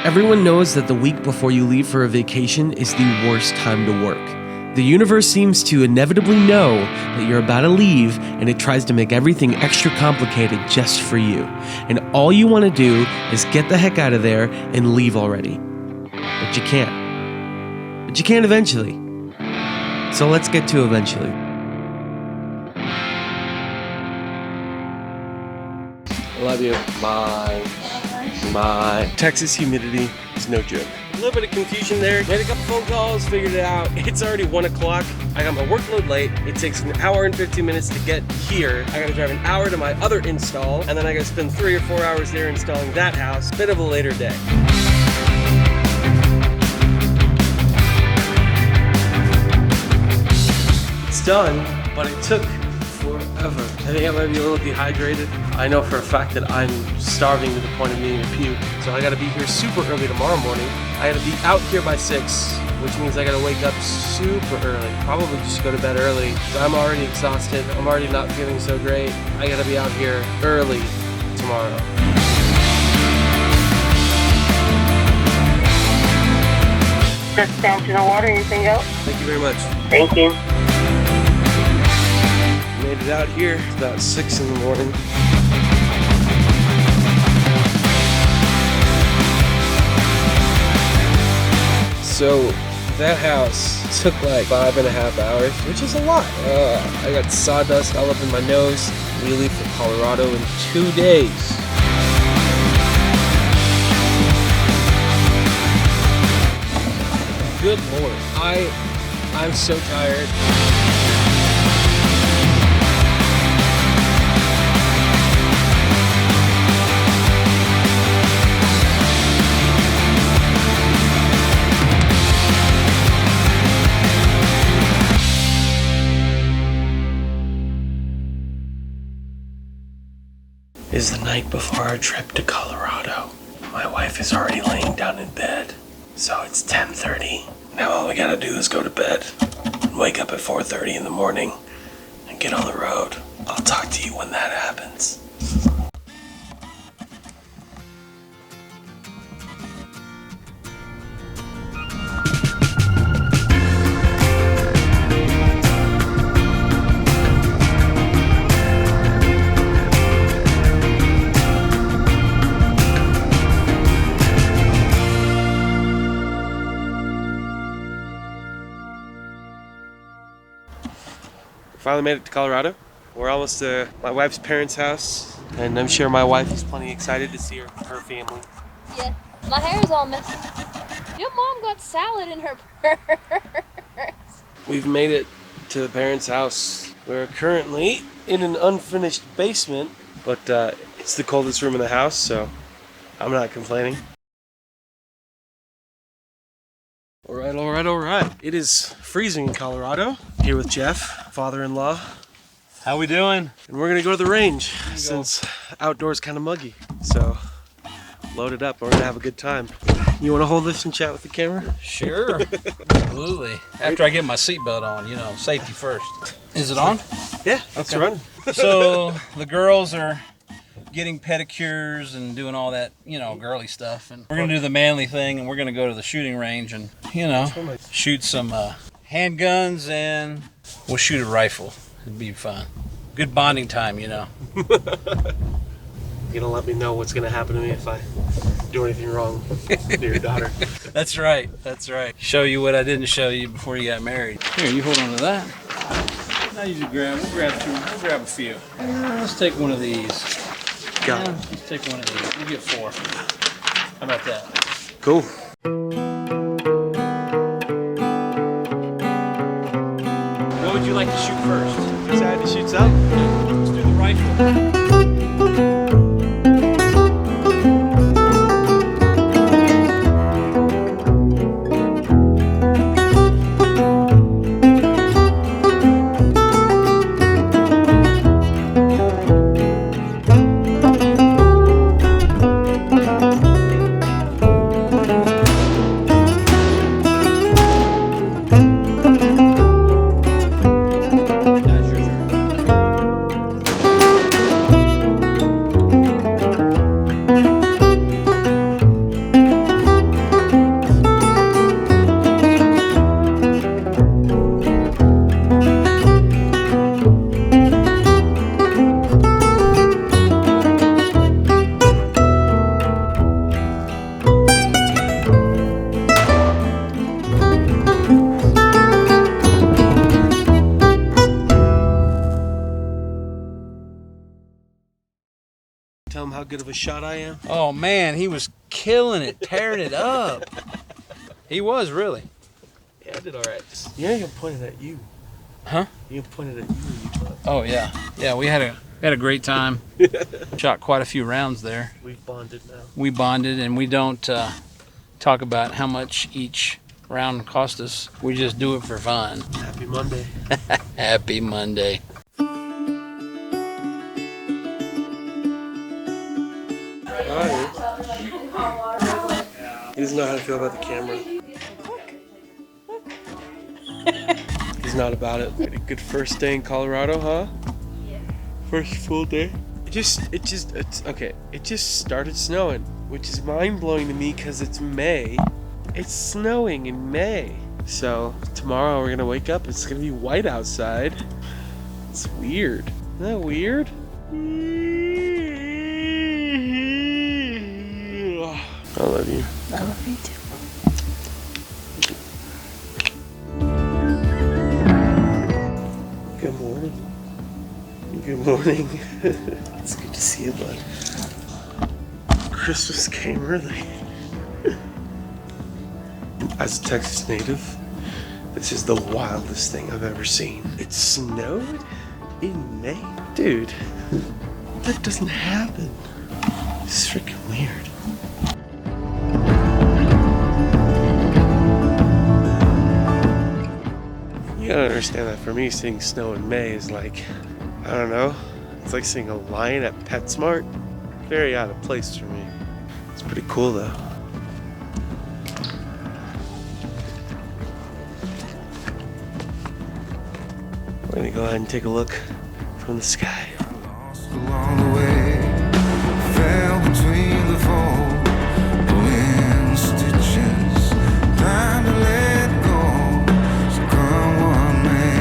Everyone knows that the week before you leave for a vacation is the worst time to work. The universe seems to inevitably know that you're about to leave, and it tries to make everything extra complicated just for you. And all you want to do is get the heck out of there and leave already. But you can't. But you can eventually. So let's get to eventually. I love you. Bye. Bye. Texas humidity is no joke. A little bit of confusion there. Made a couple phone calls, figured it out. It's already 1 o'clock. I got my workload late. It takes an hour and 15 minutes to get here. I gotta drive an hour to my other install, and then I gotta spend 3 or 4 hours there installing that house. Bit of a later day. It's done, but it took forever. I think I might be a little dehydrated. I know for a fact that I'm starving to the point of needing to puke. So I gotta be here super early tomorrow morning. I gotta be out here by 6, which means I gotta wake up super early. Probably just go to bed early. I'm already exhausted. I'm already not feeling so great. I gotta be out here early tomorrow. Just fountain of water, anything else? Thank you very much. Thank you. Made it out here. It's about 6 in the morning. So that house took like 5.5 hours, which is a lot. I got sawdust all up in my nose. We leave for Colorado in 2 days. Good Lord, I'm so tired. Is the night before our trip to Colorado. My wife is already laying down in bed, so it's 10:30. Now all we gotta do is go to bed and wake up at 4:30 in the morning and get on the road. I'll talk to you when that happens. Finally made it to Colorado. We're almost to my wife's parents' house, and I'm sure my wife is plenty excited to see her family. Yeah, my hair's all messy. Your mom got salad in her purse. We've made it to the parents' house. We're currently in an unfinished basement, but it's the coldest room in the house, so I'm not complaining. All right. It is freezing in Colorado. Here with Jeff, father-in-law. How we doing? And we're gonna go to the range since outdoors kind of muggy. So load it up. We're gonna have a good time. You want to hold this and chat with the camera? Sure. Absolutely. After I get my seatbelt on, you know, safety first. Is it on? Yeah, it's running. So the girls are getting pedicures and doing all that, you know, girly stuff. And we're going to do the manly thing, and we're going to go to the shooting range and, you know, shoot some handguns, and we'll shoot a rifle. It'd be fun. Good bonding time, you know. You're gonna let me know what's gonna happen to me if I do anything wrong to your daughter. That's right. That's right. Show you what I didn't show you before you got married. Here, you hold on to that. Now you just grab. We'll grab two. We'll grab a few. Let's take one of these. Got it. Let's take one of these. We'll get 4. How about that? Cool. What would you like to shoot first? Decide to shoot some? Let's do the rifle. good of a shot I am? Oh man, he was killing it, tearing it up. He was really. Yeah, I did all right. You ain't even pointed at you. Huh? You pointed at you when you talked. Oh yeah, yeah. We had a great time. Shot quite a few rounds there. We've bonded now. We bonded, and we don't talk about how much each round cost us. We just do it for fun. Happy Monday. Happy Monday. He doesn't know how to feel about the camera. He's not about it. Had a good first day in Colorado, huh? Yeah. First full day. It just started snowing, which is mind-blowing to me because it's May. It's snowing in May. So tomorrow we're gonna wake up, it's gonna be white outside. It's weird. Isn't that weird? I love you. I love you too. Good morning. Good morning. It's good to see you, bud. Christmas came early. As a Texas native, this is the wildest thing I've ever seen. It snowed in May? Dude, that doesn't happen. It's freaking weird. You gotta understand that for me, seeing snow in May is like, I don't know, it's like seeing a lion at PetSmart. Very out of place for me. It's pretty cool though. We're gonna go ahead and take a look from the sky. Lost along the way, fell between the fold, pulling stitches, time to let go, so come what may.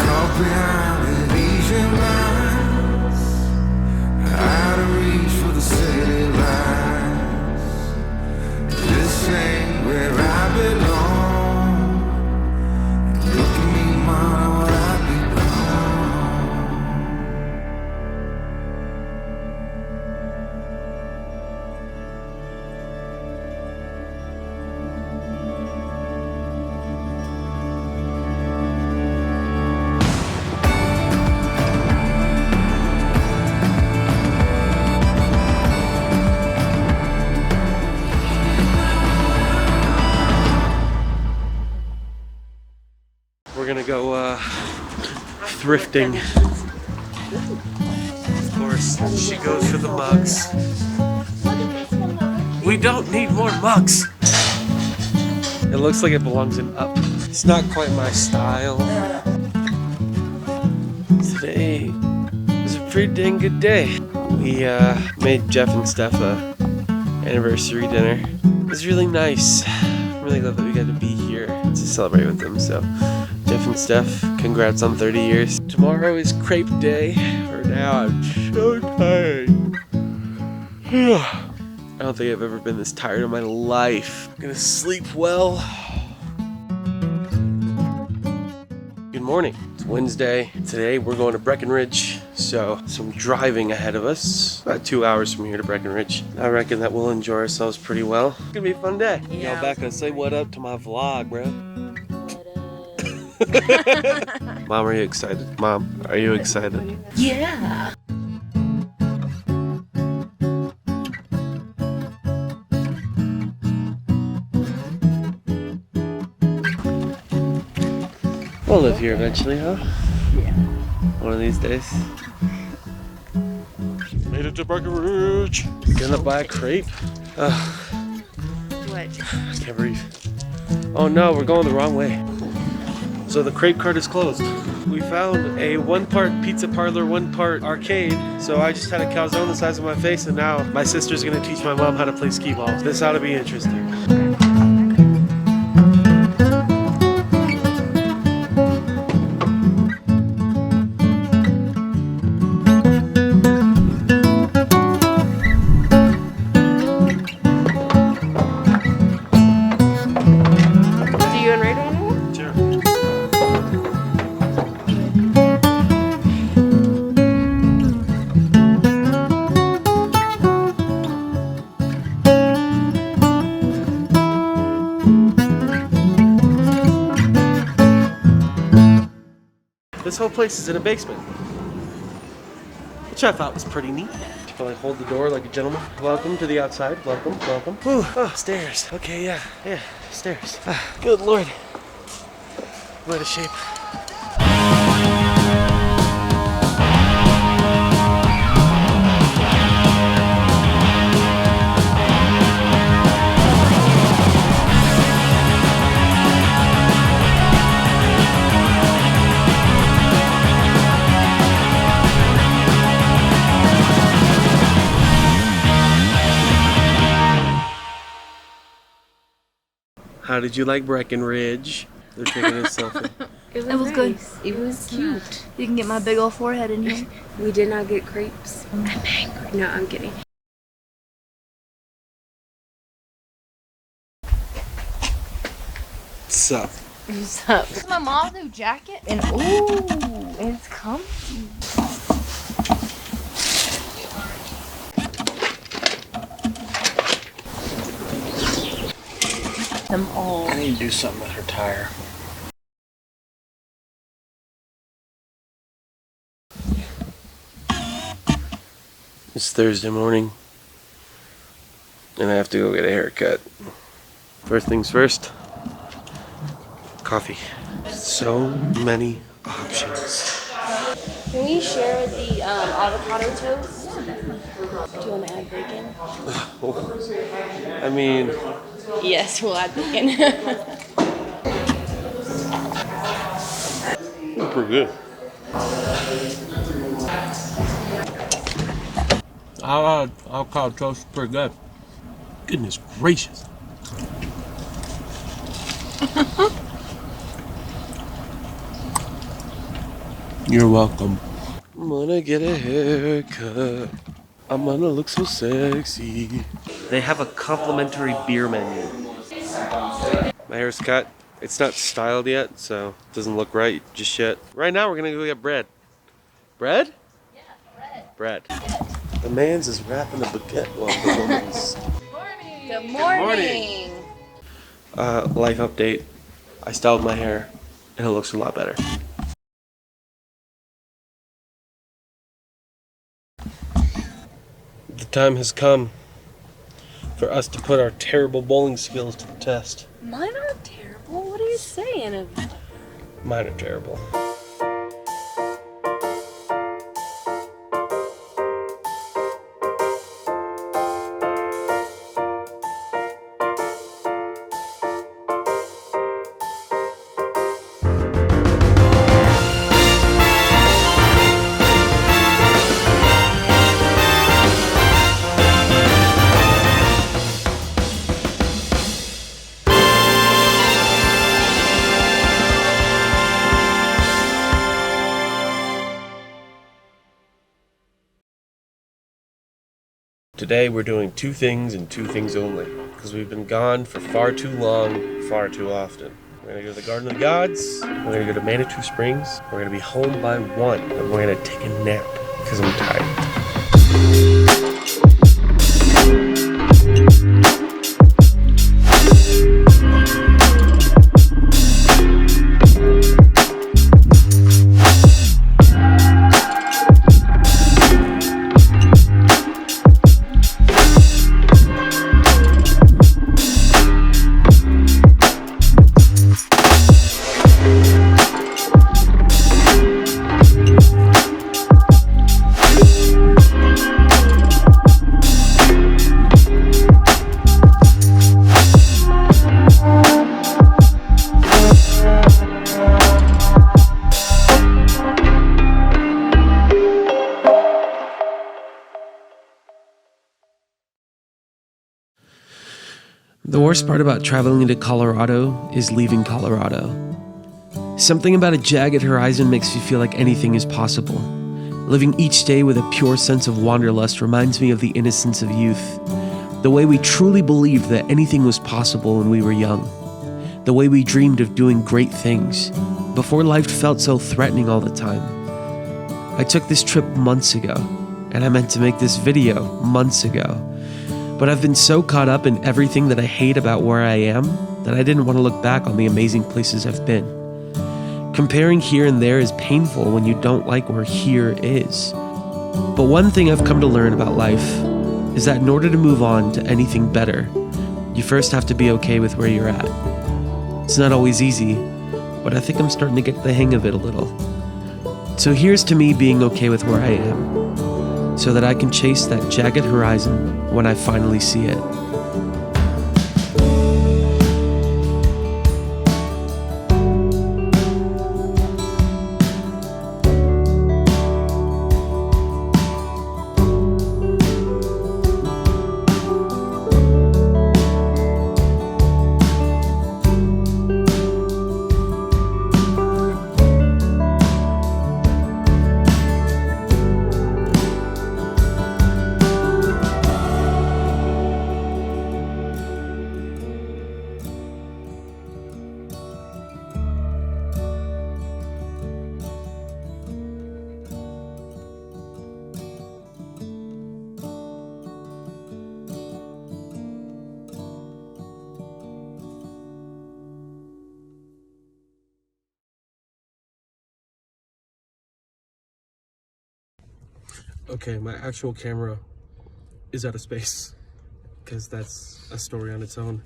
Caught behind Elysian lines, out of reach for the city lights. This ain't where I belong. Look at me, mama, what I become. We're gonna go thrifting. Of course, she goes for the mugs. We don't need more mugs. It looks like it belongs in Up. It's not quite my style. Today is a pretty dang good day. We made Jeff and Steph a anniversary dinner. It was really nice. I'm really glad that we got to be here to celebrate with them. So, Jeff and Steph, congrats on 30 years. Tomorrow is crepe day. For now, I'm so tired. I don't think I've ever been this tired in my life. I'm gonna sleep well. Good morning. It's Wednesday. Today we're going to Breckenridge, so some driving ahead of us. About 2 hours from here to Breckenridge. I reckon that we'll enjoy ourselves pretty well. It's gonna be a fun day. Yeah. Y'all back and say what up to my vlog, bro. Mom, are you excited? Mom, are you excited? Yeah. We'll live here eventually, huh? Yeah. One of these days. Made it to Breckenridge. Gonna buy a crepe. What? I can't breathe. Oh no, we're going the wrong way. So the crepe cart is closed. We found a 1-part pizza parlor, 1-part arcade. So I just had a calzone the size of my face, and now my sister's gonna teach my mom how to play skee ball. This ought to be interesting. This whole place is in a basement, which I thought was pretty neat. Can I hold the door like a gentleman? Welcome to the outside. Welcome, welcome. Whew. Oh, stairs. Okay, yeah, stairs. Ah, good Lord. I'm out of shape. How did you like Breckenridge? They're taking a selfie. It was good. It was cute. You can get my big old forehead in here. We did not get crepes. I'm angry. No, I'm kidding. What's up? What's up? This is my mom's new jacket. And ooh, it's comfy. Them all. I need to do something with her tire. It's Thursday morning, and I have to go get a haircut. First things first, coffee. So many options. Can we share the avocado toast? Do you want to add bacon? I mean, Yes, we'll add bacon. pretty good. Avocado toast is pretty good. Goodness gracious. You're welcome. I'm gonna get a haircut. I'm gonna look so sexy. They have a complimentary beer menu. My hair's cut. It's not styled yet, so it doesn't look right just yet. Right now, we're gonna go get bread. Bread? Yeah, bread. Bread. The man's is wrapping a baguette while the woman's. Good morning. Life update. I styled my hair, and it looks a lot better. The time has come for us to put our terrible bowling skills to the test. Mine aren't terrible. What are you saying? Mine are terrible. Today we're doing 2 things and 2 things only, because we've been gone for far too long, far too often. We're gonna go to the Garden of the Gods, we're gonna go to Manitou Springs, we're gonna be home by 1, and we're gonna take a nap, because I'm tired. The worst part about traveling to Colorado is leaving Colorado. Something about a jagged horizon makes you feel like anything is possible. Living each day with a pure sense of wanderlust reminds me of the innocence of youth. The way we truly believed that anything was possible when we were young. The way we dreamed of doing great things, before life felt so threatening all the time. I took this trip months ago, and I meant to make this video months ago. But I've been so caught up in everything that I hate about where I am that I didn't want to look back on the amazing places I've been. Comparing here and there is painful when you don't like where here is. But one thing I've come to learn about life is that in order to move on to anything better, you first have to be okay with where you're at. It's not always easy, but I think I'm starting to get the hang of it a little. So here's to me being okay with where I am, so that I can chase that jagged horizon when I finally see it. Okay, my actual camera is out of space, because that's a story on its own.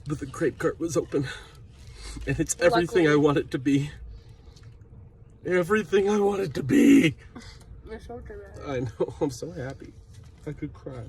But the crepe cart was open, and it's everything I want it to be. Everything I want it to be. You're so dramatic. I know, I'm so happy. I could cry.